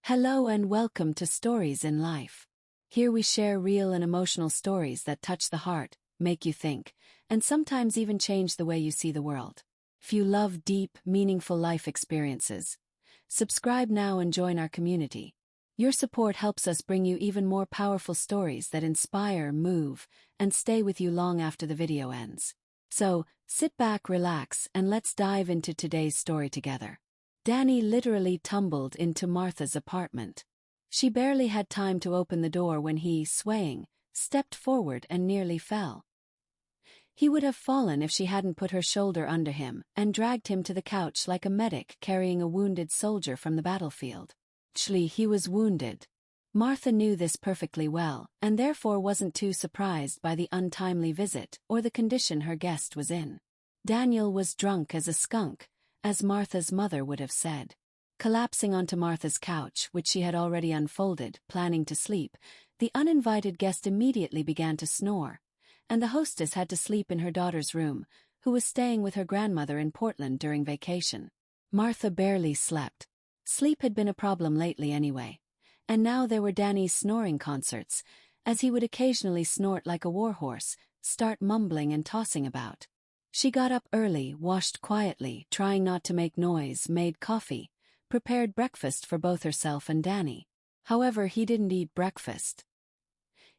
Hello and welcome to Stories in Life. Here we share real and emotional stories that touch the heart, make you think, and sometimes even change the way you see the world. If you love deep, meaningful life experiences, subscribe now and join our community. Your support helps us bring you even more powerful stories that inspire, move, and stay with you long after the video ends. So, sit back, relax, and let's dive into today's story together. Danny literally tumbled into Martha's apartment. She barely had time to open the door when he, swaying, stepped forward and nearly fell. He would have fallen if she hadn't put her shoulder under him and dragged him to the couch like a medic carrying a wounded soldier from the battlefield. Actually, he was wounded. Martha knew this perfectly well, and therefore wasn't too surprised by the untimely visit or the condition her guest was in. Daniel was drunk as a skunk, as Martha's mother would have said. Collapsing onto Martha's couch, which she had already unfolded, planning to sleep, the uninvited guest immediately began to snore, and the hostess had to sleep in her daughter's room, who was staying with her grandmother in Portland during vacation. Martha barely slept. Sleep had been a problem lately anyway, and now there were Danny's snoring concerts, as he would occasionally snort like a warhorse, start mumbling and tossing about. She got up early, washed quietly, trying not to make noise, made coffee, prepared breakfast for both herself and Danny. However, he didn't eat breakfast.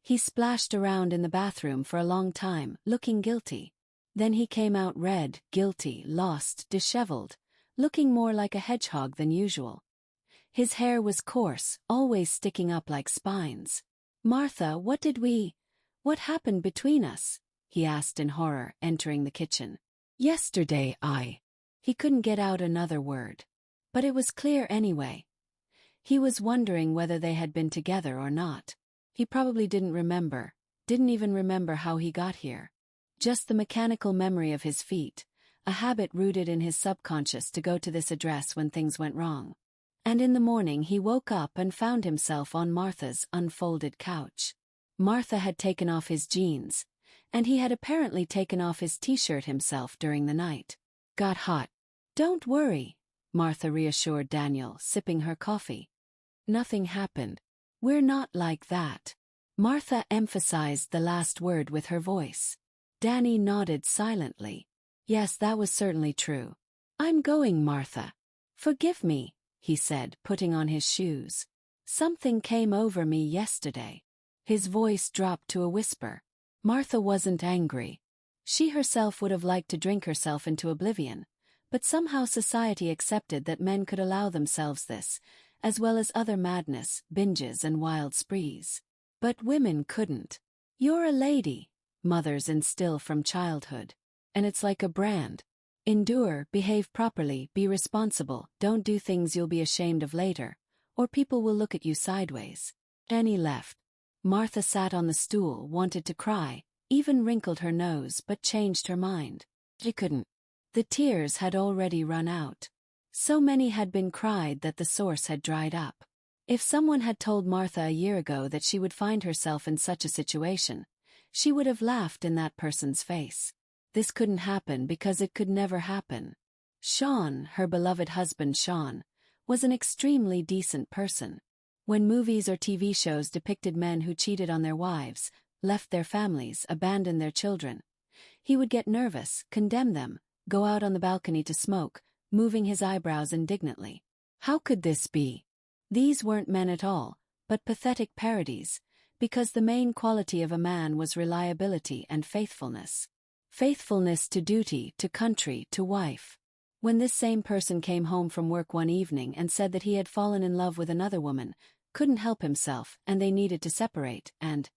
He splashed around in the bathroom for a long time, looking guilty. Then he came out red, guilty, lost, disheveled, looking more like a hedgehog than usual. His hair was coarse, always sticking up like spines. "Martha, what happened between us?" he asked in horror, entering the kitchen. "Yesterday He couldn't get out another word. But it was clear anyway. He was wondering whether they had been together or not. He probably didn't even remember how he got here. Just the mechanical memory of his feet, a habit rooted in his subconscious to go to this address when things went wrong. And in the morning he woke up and found himself on Martha's unfolded couch. Martha had taken off his jeans, and he had apparently taken off his t-shirt himself during the night. "Got hot." "Don't worry," Martha reassured Daniel, sipping her coffee. "Nothing happened. We're not like that." Martha emphasized the last word with her voice. Danny nodded silently. "Yes, that was certainly true. I'm going, Martha. Forgive me," he said, putting on his shoes. "Something came over me yesterday." His voice dropped to a whisper. Martha wasn't angry. She herself would have liked to drink herself into oblivion, but somehow society accepted that men could allow themselves this, as well as other madness, binges and wild sprees. But women couldn't. "You're a lady," mothers instill from childhood. And it's like a brand. Endure, behave properly, be responsible, don't do things you'll be ashamed of later, or people will look at you sideways. Danny left. Martha sat on the stool, wanted to cry, even wrinkled her nose but changed her mind. She couldn't. The tears had already run out. So many had been cried that the source had dried up. If someone had told Martha a year ago that she would find herself in such a situation, she would have laughed in that person's face. This couldn't happen because it could never happen. Sean, her beloved husband Sean, was an extremely decent person. When movies or TV shows depicted men who cheated on their wives, left their families, abandoned their children, he would get nervous, condemn them, go out on the balcony to smoke, moving his eyebrows indignantly. How could this be? These weren't men at all, but pathetic parodies, because the main quality of a man was reliability and faithfulness. Faithfulness to duty, to country, to wife. When this same person came home from work one evening and said that he had fallen in love with another woman, couldn't help himself, and they needed to separate, and,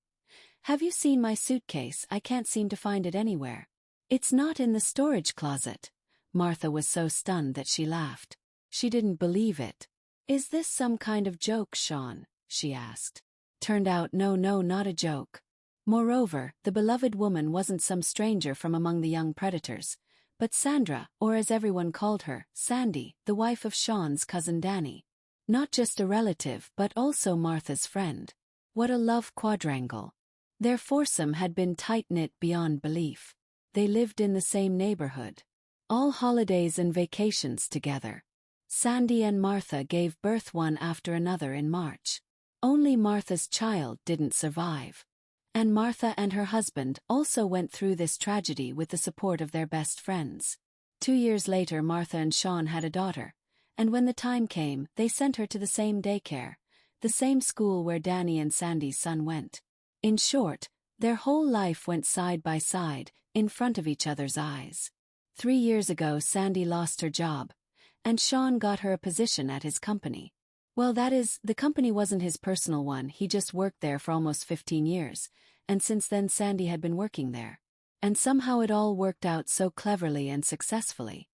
"Have you seen my suitcase? I can't seem to find it anywhere." "It's not in the storage closet." Martha was so stunned that she laughed. She didn't believe it. "Is this some kind of joke, Sean?" she asked. Turned out no, not a joke. Moreover, the beloved woman wasn't some stranger from among the young predators, but Sandra, or as everyone called her, Sandy, the wife of Sean's cousin Danny. Not just a relative but also Martha's friend. What a love quadrangle. Their foursome had been tight-knit beyond belief. They lived in the same neighborhood. All holidays and vacations together. Sandy and Martha gave birth one after another in March. Only Martha's child didn't survive. And Martha and her husband also went through this tragedy with the support of their best friends. 2 years later, Martha and Sean had a daughter, and when the time came, they sent her to the same daycare, the same school where Danny and Sandy's son went. In short, their whole life went side by side, in front of each other's eyes. 3 years ago, Sandy lost her job, and Sean got her a position at his company. Well, that is, the company wasn't his personal one, he just worked there for almost 15 years, and since then Sandy had been working there. And somehow it all worked out so cleverly and successfully.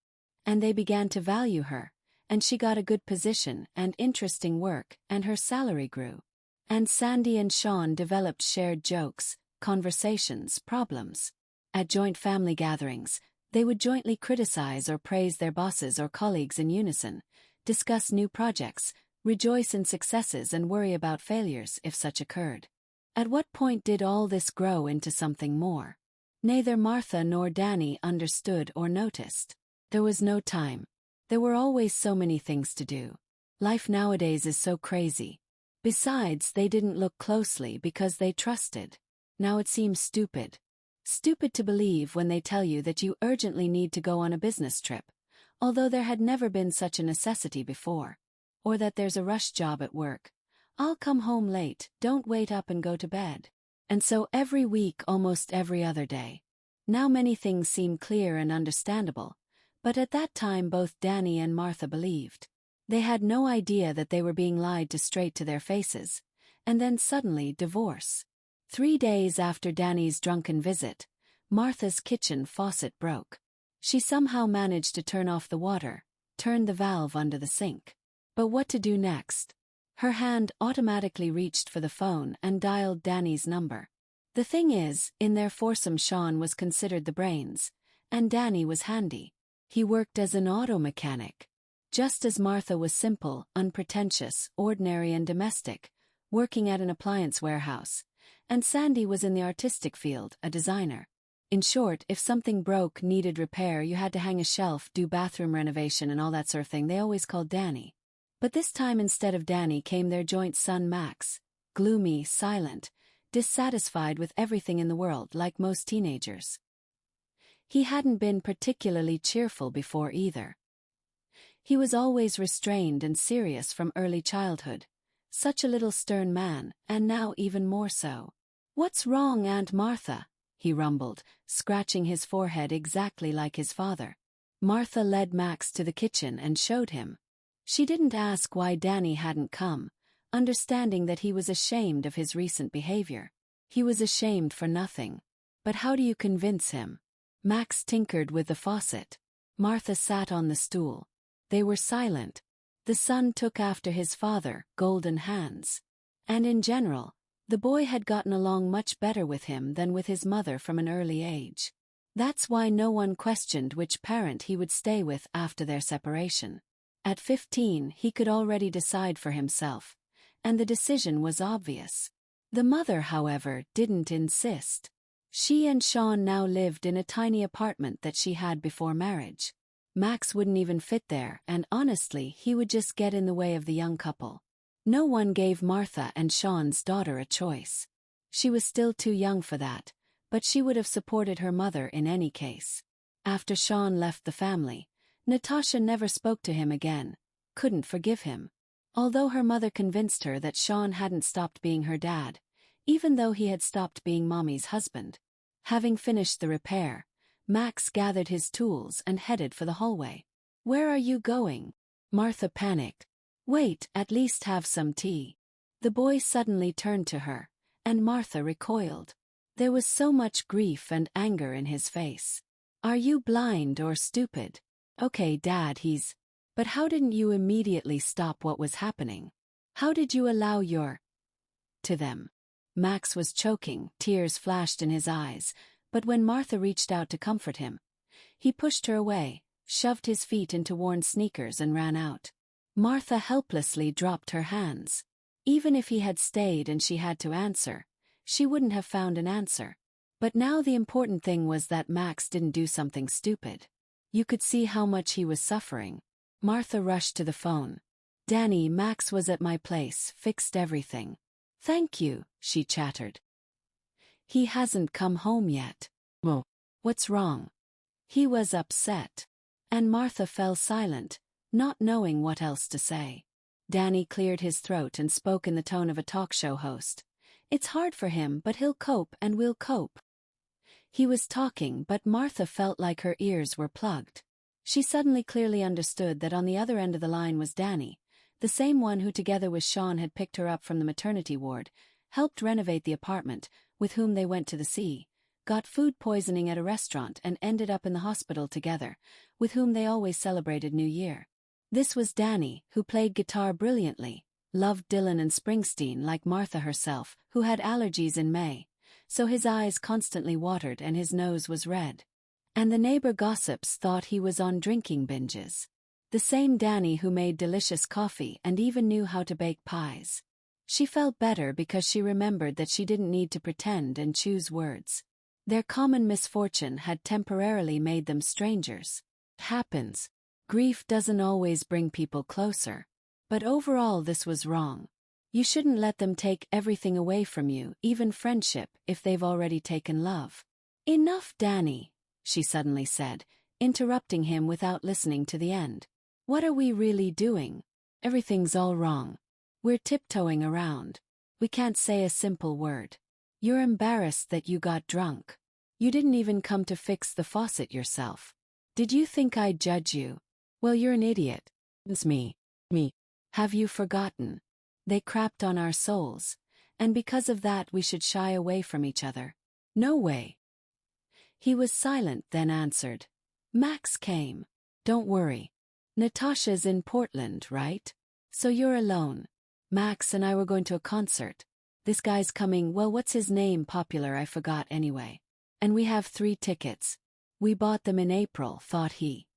And they began to value her, and she got a good position and interesting work, and her salary grew. And Sandy and Sean developed shared jokes, conversations, problems. At joint family gatherings, they would jointly criticize or praise their bosses or colleagues in unison, discuss new projects, rejoice in successes and worry about failures if such occurred. At what point did all this grow into something more? Neither Martha nor Danny understood or noticed. There was no time. There were always so many things to do. Life nowadays is so crazy. Besides, they didn't look closely because they trusted. Now it seems stupid. Stupid to believe when they tell you that you urgently need to go on a business trip, although there had never been such a necessity before. Or that there's a rush job at work. I'll come home late, don't wait up and go to bed. And so every week, almost every other day. Now many things seem clear and understandable, but at that time both Danny and Martha believed. They had no idea that they were being lied to straight to their faces. And then suddenly, divorce. 3 days after Danny's drunken visit, Martha's kitchen faucet broke. She somehow managed to turn off the water, turned the valve under the sink. But what to do next? Her hand automatically reached for the phone and dialed Danny's number. The thing is, in their foursome, Sean was considered the brains, and Danny was handy. He worked as an auto mechanic. Just as Martha was simple, unpretentious, ordinary and domestic, working at an appliance warehouse, and Sandy was in the artistic field, a designer. In short, if something broke, needed repair, you had to hang a shelf, do bathroom renovation and all that sort of thing, they always called Danny. But this time instead of Danny came their joint son Max, gloomy, silent, dissatisfied with everything in the world like most teenagers. He hadn't been particularly cheerful before either. He was always restrained and serious from early childhood, such a little stern man, and now even more so. "What's wrong, Aunt Martha?" he rumbled, scratching his forehead exactly like his father. Martha led Max to the kitchen and showed him. She didn't ask why Danny hadn't come, understanding that he was ashamed of his recent behavior. He was ashamed for nothing. But how do you convince him? Max tinkered with the faucet. Martha sat on the stool. They were silent. The son took after his father, golden hands. And in general, the boy had gotten along much better with him than with his mother from an early age. That's why no one questioned which parent he would stay with after their separation. At 15, he could already decide for himself, and the decision was obvious. The mother, however, didn't insist. She and Sean now lived in a tiny apartment that she had before marriage. Max wouldn't even fit there, and honestly, he would just get in the way of the young couple. No one gave Martha and Sean's daughter a choice. She was still too young for that, but she would have supported her mother in any case. After Sean left the family, Natasha never spoke to him again, couldn't forgive him. Although her mother convinced her that Sean hadn't stopped being her dad, even though he had stopped being Mommy's husband. Having finished the repair, Max gathered his tools and headed for the hallway. "Where are you going?" Martha panicked. "Wait, at least have some tea." The boy suddenly turned to her, and Martha recoiled. There was so much grief and anger in his face. "Are you blind or stupid? Okay, Dad, he's... But how didn't you immediately stop what was happening? How did you allow your... to them?" Max was choking, tears flashed in his eyes, but when Martha reached out to comfort him, he pushed her away, shoved his feet into worn sneakers and ran out. Martha helplessly dropped her hands. Even if he had stayed and she had to answer, she wouldn't have found an answer. But now the important thing was that Max didn't do something stupid. You could see how much he was suffering. Martha rushed to the phone. Danny, Max was at my place, fixed everything. Thank you, she chattered. He hasn't come home yet. Well, what's wrong? He was upset. And Martha fell silent, not knowing what else to say. Danny cleared his throat and spoke in the tone of a talk show host. It's hard for him, but he'll cope and we'll cope. He was talking, but Martha felt like her ears were plugged. She suddenly clearly understood that on the other end of the line was Danny, the same one who together with Sean had picked her up from the maternity ward, helped renovate the apartment, with whom they went to the sea, got food poisoning at a restaurant and ended up in the hospital together, with whom they always celebrated New Year. This was Danny, who played guitar brilliantly, loved Dylan and Springsteen like Martha herself, who had allergies in May, so his eyes constantly watered and his nose was red. And the neighbor gossips thought he was on drinking binges. The same Danny who made delicious coffee and even knew how to bake pies. She felt better because she remembered that she didn't need to pretend and choose words. Their common misfortune had temporarily made them strangers. It happens. Grief doesn't always bring people closer. But overall this was wrong. You shouldn't let them take everything away from you, even friendship, if they've already taken love. Enough, Danny, she suddenly said, interrupting him without listening to the end. What are we really doing? Everything's all wrong. We're tiptoeing around. We can't say a simple word. You're embarrassed that you got drunk. You didn't even come to fix the faucet yourself. Did you think I'd judge you? Well, you're an idiot. It's me. Have you forgotten? They crapped on our souls, and because of that we should shy away from each other. No way. He was silent, then answered. Max came. Don't worry. Natasha's in Portland, right? So you're alone. Max and I were going to a concert. This guy's coming, well, what's his name, popular, I forgot anyway. And we have 3 tickets. We bought them in April, thought he.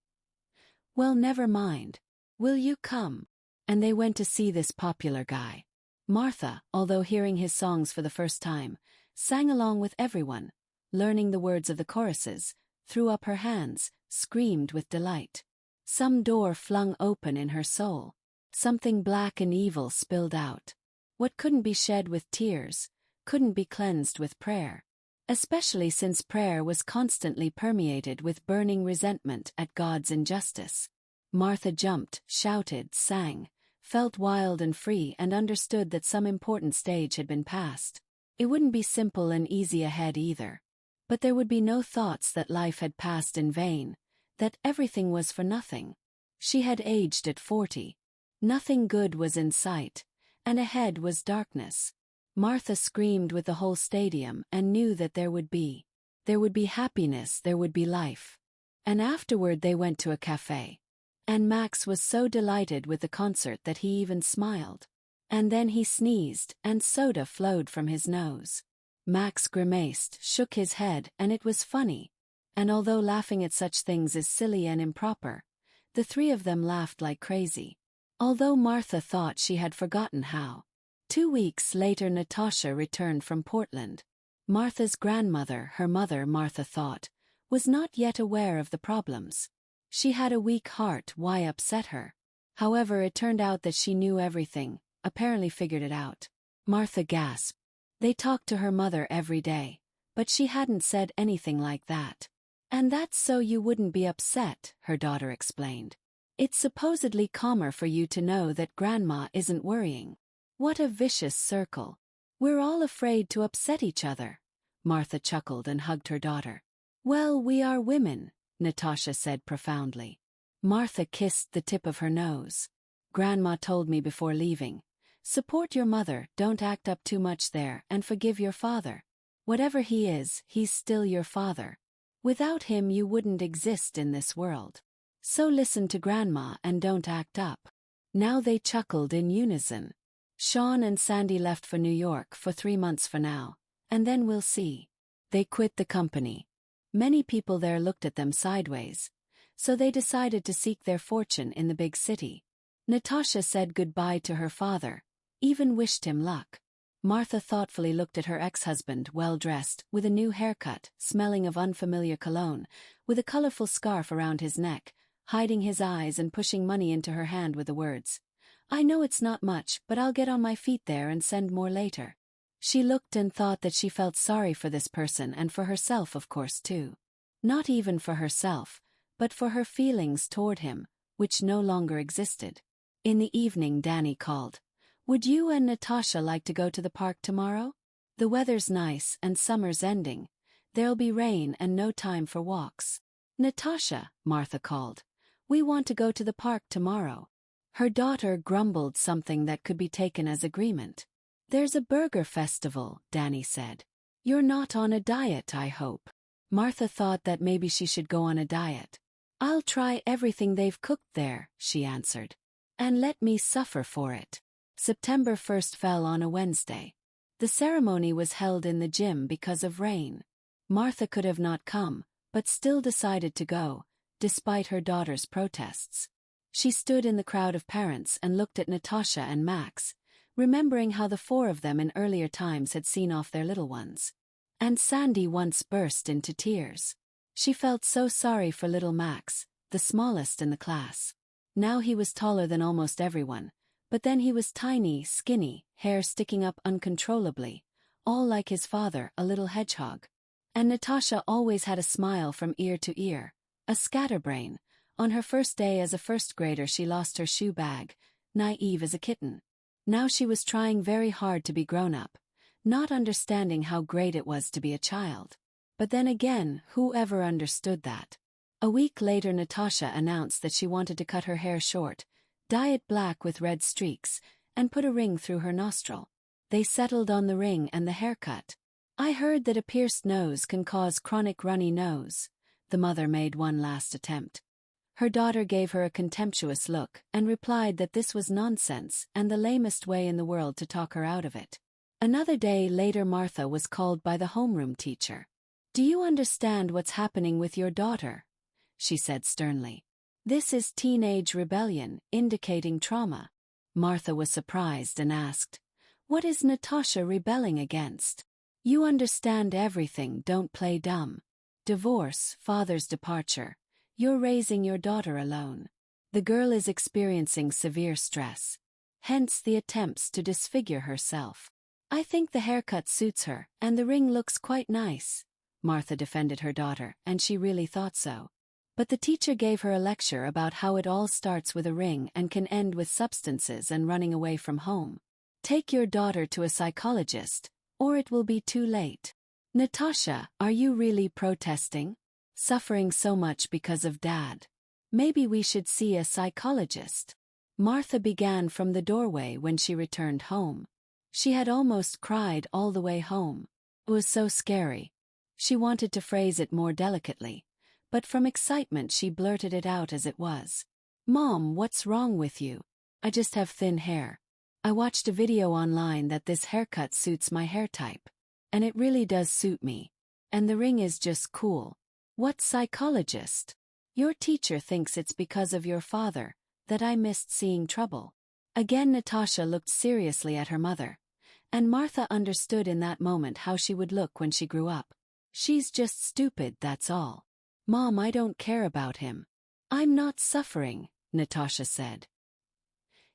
Well, never mind. Will you come? And they went to see this popular guy. Martha, although hearing his songs for the first time, sang along with everyone, learning the words of the choruses, threw up her hands, screamed with delight. Some door flung open in her soul. Something black and evil spilled out. What couldn't be shed with tears, couldn't be cleansed with prayer. Especially since prayer was constantly permeated with burning resentment at God's injustice. Martha jumped, shouted, sang, felt wild and free and understood that some important stage had been passed. It wouldn't be simple and easy ahead either. But there would be no thoughts that life had passed in vain, that everything was for nothing. She had aged at 40. Nothing good was in sight, and ahead was darkness. Martha screamed with the whole stadium and knew that there would be happiness, there would be life. And afterward they went to a cafe. And Max was so delighted with the concert that he even smiled. And then he sneezed, and soda flowed from his nose. Max grimaced, shook his head, and it was funny. And although laughing at such things is silly and improper, the 3 of them laughed like crazy. Although Martha thought she had forgotten how. 2 weeks later Natasha returned from Portland. Martha's grandmother, her mother, Martha thought, was not yet aware of the problems. She had a weak heart, why upset her? However, it turned out that she knew everything, apparently figured it out. Martha gasped. They talked to her mother every day, but she hadn't said anything like that. And that's so you wouldn't be upset, her daughter explained. It's supposedly calmer for you to know that Grandma isn't worrying. What a vicious circle. We're all afraid to upset each other. Martha chuckled and hugged her daughter. Well, we are women, Natasha said profoundly. Martha kissed the tip of her nose. Grandma told me before leaving. Support your mother, don't act up too much there, and forgive your father. Whatever he is, he's still your father. Without him you wouldn't exist in this world. So listen to Grandma and don't act up. Now they chuckled in unison. Sean and Sandy left for New York for 3 months for now, and then we'll see. They quit the company. Many people there looked at them sideways, so they decided to seek their fortune in the big city. Natasha said goodbye to her father, even wished him luck. Martha thoughtfully looked at her ex-husband, well-dressed, with a new haircut, smelling of unfamiliar cologne, with a colorful scarf around his neck, hiding his eyes and pushing money into her hand with the words, "I know it's not much, but I'll get on my feet there and send more later." She looked and thought that she felt sorry for this person and for herself, of course, too. Not even for herself, but for her feelings toward him, which no longer existed. In the evening, Danny called. "Would you and Natasha like to go to the park tomorrow? The weather's nice and summer's ending. There'll be rain and no time for walks." "Natasha," Martha called, "we want to go to the park tomorrow." Her daughter grumbled something that could be taken as agreement. "There's a burger festival," Danny said. "You're not on a diet, I hope." Martha thought that maybe she should go on a diet. "I'll try everything they've cooked there," she answered. "And let me suffer for it." September 1st fell on a Wednesday. The ceremony was held in the gym because of rain. Martha could have not come, but still decided to go, despite her daughter's protests. She stood in the crowd of parents and looked at Natasha and Max, remembering how the four of them in earlier times had seen off their little ones. And Sandy once burst into tears. She felt so sorry for little Max, the smallest in the class. Now he was taller than almost everyone, but then he was tiny, skinny, hair sticking up uncontrollably, all like his father, a little hedgehog. And Natasha always had a smile from ear to ear, a scatterbrain. On her first day as a first grader she lost her shoe bag, naive as a kitten. Now she was trying very hard to be grown up, not understanding how great it was to be a child. But then again, who ever understood that? A week later Natasha announced that she wanted to cut her hair short, dye it black with red streaks, and put a ring through her nostril. They settled on the ring and the haircut. "I heard that a pierced nose can cause chronic runny nose." The mother made one last attempt. Her daughter gave her a contemptuous look and replied that this was nonsense and the lamest way in the world to talk her out of it. Another day later Martha was called by the homeroom teacher. "Do you understand what's happening with your daughter?" she said sternly. "This is teenage rebellion, indicating trauma." Martha was surprised and asked, "What is Natasha rebelling against?" "You understand everything, don't play dumb. Divorce, father's departure. You're raising your daughter alone. The girl is experiencing severe stress. Hence the attempts to disfigure herself. I think the haircut suits her, and the ring looks quite nice." Martha defended her daughter, and she really thought so. But the teacher gave her a lecture about how it all starts with a ring and can end with substances and running away from home. "Take your daughter to a psychologist, or it will be too late." "Natasha, are you really protesting? Suffering so much because of Dad? Maybe we should see a psychologist." Martha began from the doorway when she returned home. She had almost cried all the way home. It was so scary. She wanted to phrase it more delicately, but from excitement she blurted it out as it was. "Mom, what's wrong with you? I just have thin hair. I watched a video online that this haircut suits my hair type. And it really does suit me. And the ring is just cool." "What psychologist? Your teacher thinks it's because of your father that I missed seeing trouble." Again Natasha looked seriously at her mother, and Martha understood in that moment how she would look when she grew up. "She's just stupid, that's all. Mom, I don't care about him." "I'm not suffering," Natasha said.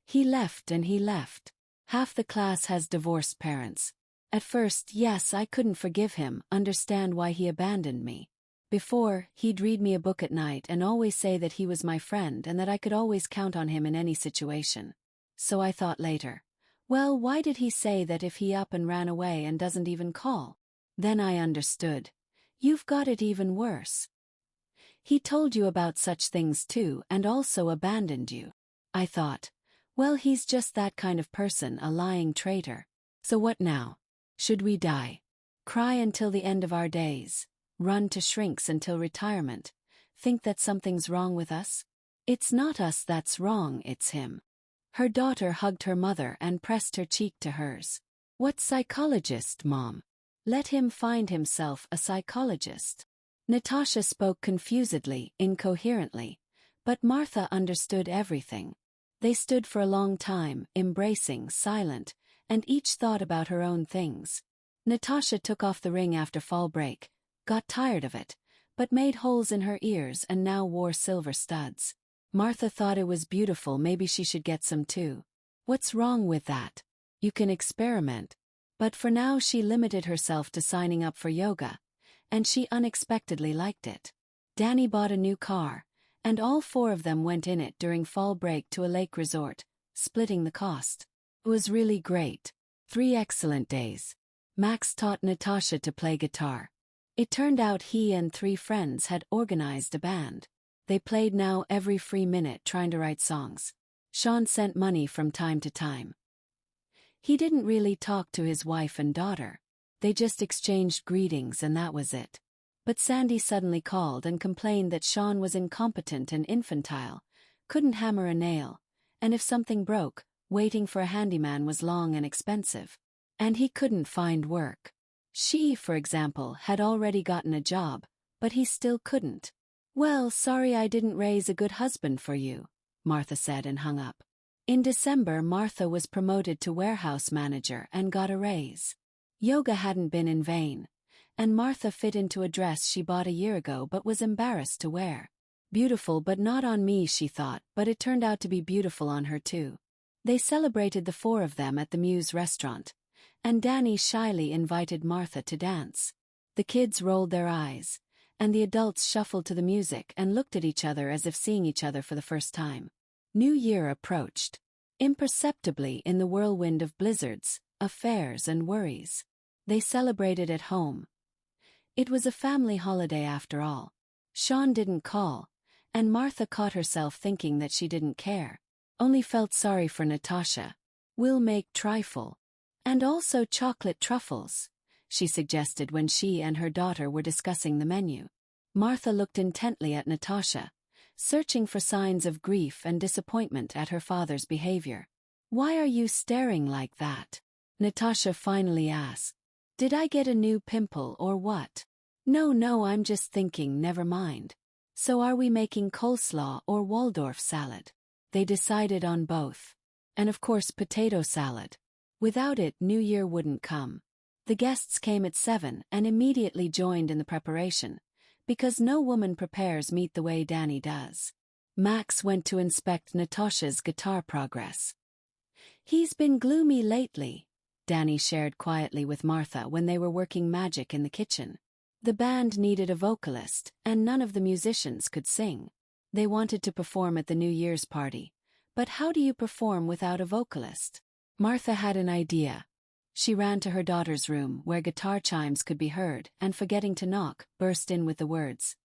"He left and he left. Half the class has divorced parents. At first, yes, I couldn't forgive him, understand why he abandoned me. Before, he'd read me a book at night and always say that he was my friend and that I could always count on him in any situation. So I thought later, well, why did he say that if he up and ran away and doesn't even call? Then I understood. You've got it even worse. He told you about such things too and also abandoned you. I thought, well, he's just that kind of person, a lying traitor. So what now? Should we die? Cry until the end of our days? Run to shrinks until retirement? Think that something's wrong with us? It's not us that's wrong, it's him." Her daughter hugged her mother and pressed her cheek to hers. "What psychologist, Mom? Let him find himself a psychologist." Natasha spoke confusedly, incoherently, but Martha understood everything. They stood for a long time, embracing, silent, and each thought about her own things. Natasha took off the ring after fall break, got tired of it, but made holes in her ears and now wore silver studs. Martha thought it was beautiful, maybe she should get some too. What's wrong with that? You can experiment. But for now she limited herself to signing up for yoga, and she unexpectedly liked it. Danny bought a new car, and all four of them went in it during fall break to a lake resort, splitting the cost. It was really great. 3 excellent days. Max taught Natasha to play guitar. It turned out he and 3 friends had organized a band. They played now every free minute trying to write songs. Sean sent money from time to time. He didn't really talk to his wife and daughter. They just exchanged greetings and that was it. But Sandy suddenly called and complained that Sean was incompetent and infantile, couldn't hammer a nail, and if something broke, waiting for a handyman was long and expensive. And he couldn't find work. She, for example, had already gotten a job, but he still couldn't. "Well, sorry I didn't raise a good husband for you," Martha said and hung up. In December, Martha was promoted to warehouse manager and got a raise. Yoga hadn't been in vain, and Martha fit into a dress she bought a year ago but was embarrassed to wear. Beautiful but not on me, she thought, but it turned out to be beautiful on her too. They celebrated the 4 of them at the Muse restaurant, and Danny shyly invited Martha to dance. The kids rolled their eyes, and the adults shuffled to the music and looked at each other as if seeing each other for the first time. New Year approached. Imperceptibly in the whirlwind of blizzards, affairs and worries. They celebrated at home. It was a family holiday after all. Sean didn't call, and Martha caught herself thinking that she didn't care. Only felt sorry for Natasha. "We'll make trifle. And also chocolate truffles," she suggested when she and her daughter were discussing the menu. Martha looked intently at Natasha, searching for signs of grief and disappointment at her father's behavior. "Why are you staring like that?" Natasha finally asked. "Did I get a new pimple or what?" No, I'm just thinking, never mind." "So are we making coleslaw or Waldorf salad?" They decided on both. And of course potato salad. Without it, New Year wouldn't come. The guests came at 7 and immediately joined in the preparation, because no woman prepares meat the way Danny does. Max went to inspect Natasha's guitar progress. "He's been gloomy lately," Danny shared quietly with Martha when they were working magic in the kitchen. The band needed a vocalist, and none of the musicians could sing. They wanted to perform at the New Year's party, but how do you perform without a vocalist? Martha had an idea. She ran to her daughter's room where guitar chimes could be heard and, forgetting to knock, burst in with the words,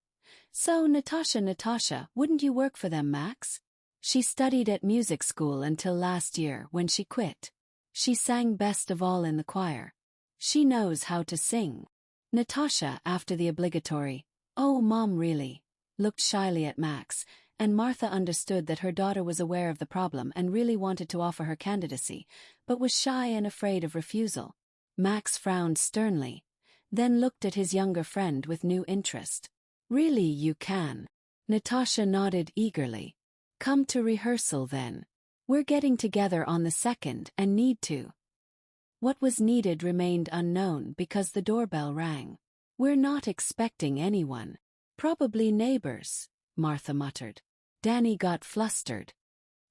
"So, Natasha, wouldn't you work for them, Max?" She studied at music school until last year when she quit. She sang best of all in the choir. She knows how to sing. Natasha, after the obligatory, "Oh, Mom, really?" looked shyly at Max, and Martha understood that her daughter was aware of the problem and really wanted to offer her candidacy, but was shy and afraid of refusal. Max frowned sternly, then looked at his younger friend with new interest. "Really, you can." Natasha nodded eagerly. "Come to rehearsal then. We're getting together on the 2nd and need to." What was needed remained unknown because the doorbell rang. "We're not expecting anyone. Probably neighbors," Martha muttered. Danny got flustered.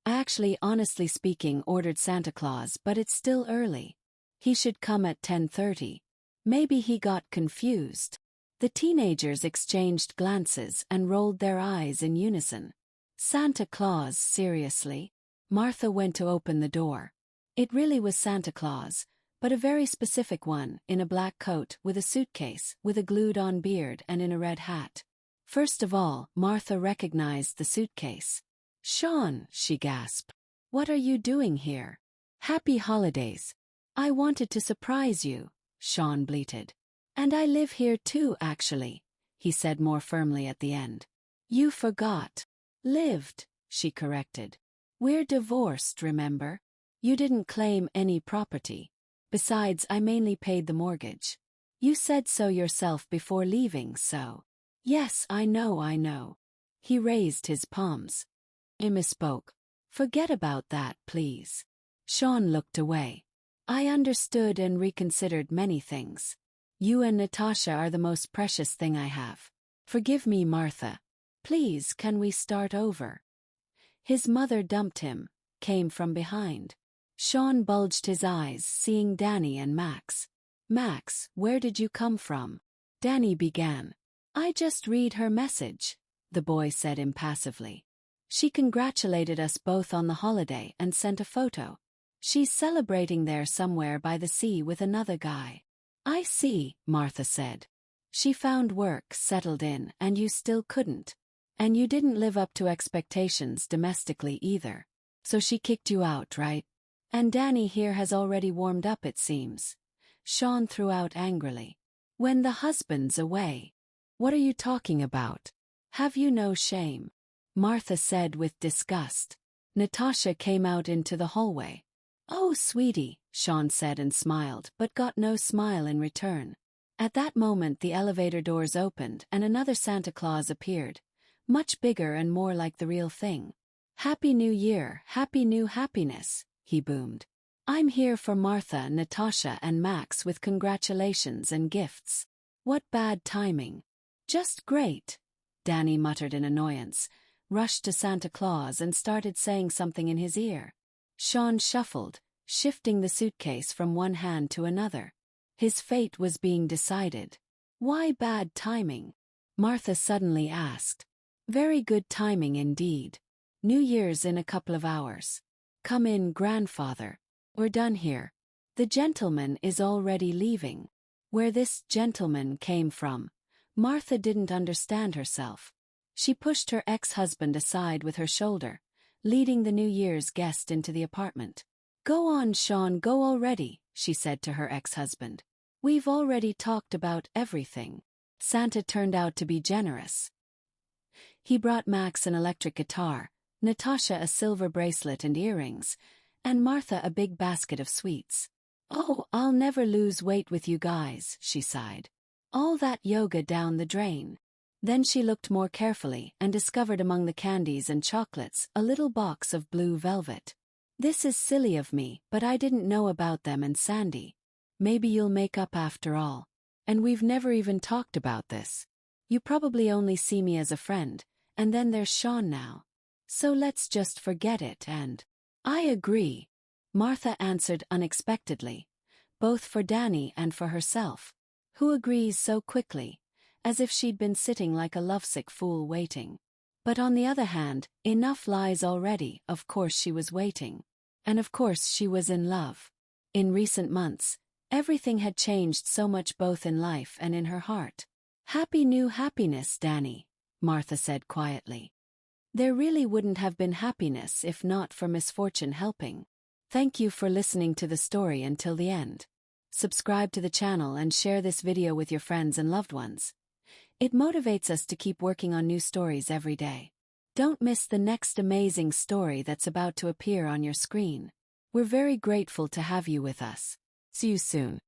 "I actually, honestly speaking, ordered Santa Claus, but it's still early. He should come at 10:30. Maybe he got confused." The teenagers exchanged glances and rolled their eyes in unison. "Santa Claus, seriously?" Martha went to open the door. It really was Santa Claus, but a very specific one, in a black coat, with a suitcase, with a glued-on beard and in a red hat. First of all, Martha recognized the suitcase. "Sean," she gasped. "What are you doing here?" "Happy holidays. I wanted to surprise you," Sean bleated. "And I live here too, actually," he said more firmly at the end. "You forgot. Lived," she corrected. "We're divorced, remember? You didn't claim any property. Besides, I mainly paid the mortgage. You said so yourself before leaving, so." "Yes, I know. He raised his palms. "I misspoke. Forget about that, please." Sean looked away. "I understood and reconsidered many things. You and Natasha are the most precious thing I have. Forgive me, Martha. Please, can we start over?" His mother dumped him, came from behind. Sean bulged his eyes, seeing Danny and Max. Max, where did you come from? Danny began. I just read her message, the boy said impassively. She congratulated us both on the holiday and sent a photo. She's celebrating there somewhere by the sea with another guy. I see, Martha said. She found work, settled in, and you still couldn't. And you didn't live up to expectations domestically either. So she kicked you out, right? And Danny here has already warmed up, it seems. Sean threw out angrily. When the husband's away. What are you talking about? Have you no shame? Martha said with disgust. Natasha came out into the hallway. Oh, sweetie, Sean said and smiled, but got no smile in return. At that moment the elevator doors opened and another Santa Claus appeared, much bigger and more like the real thing. Happy New Year, happy new happiness, he boomed. I'm here for Martha, Natasha and Max with congratulations and gifts. What bad timing. Just great, Danny muttered in annoyance, rushed to Santa Claus and started saying something in his ear. Sean shuffled, shifting the suitcase from one hand to another. His fate was being decided. Why bad timing? Martha suddenly asked. Very good timing indeed. New Year's in a couple of hours. Come in, grandfather. We're done here. The gentleman is already leaving. Where this gentleman came from, Martha didn't understand herself. She pushed her ex-husband aside with her shoulder, leading the New Year's guest into the apartment. Go on, Sean, go already, she said to her ex-husband. We've already talked about everything. Santa turned out to be generous. He brought Max an electric guitar, Natasha a silver bracelet and earrings, and Martha a big basket of sweets. Oh, I'll never lose weight with you guys, she sighed. All that yoga down the drain. Then she looked more carefully and discovered among the candies and chocolates a little box of blue velvet. This is silly of me, but I didn't know about them and Sandy. Maybe you'll make up after all. And we've never even talked about this. You probably only see me as a friend, and then there's Sean now. So let's just forget it and... I agree, Martha answered unexpectedly, both for Danny and for herself. Who agrees so quickly, as if she'd been sitting like a lovesick fool waiting. But on the other hand, enough lies already, of course she was waiting. And of course she was in love. In recent months, everything had changed so much both in life and in her heart. Happy new happiness, Danny, Martha said quietly. There really wouldn't have been happiness if not for misfortune helping. Thank you for listening to the story until the end. Subscribe to the channel and share this video with your friends and loved ones. It motivates us to keep working on new stories every day. Don't miss the next amazing story that's about to appear on your screen. We're very grateful to have you with us. See you soon.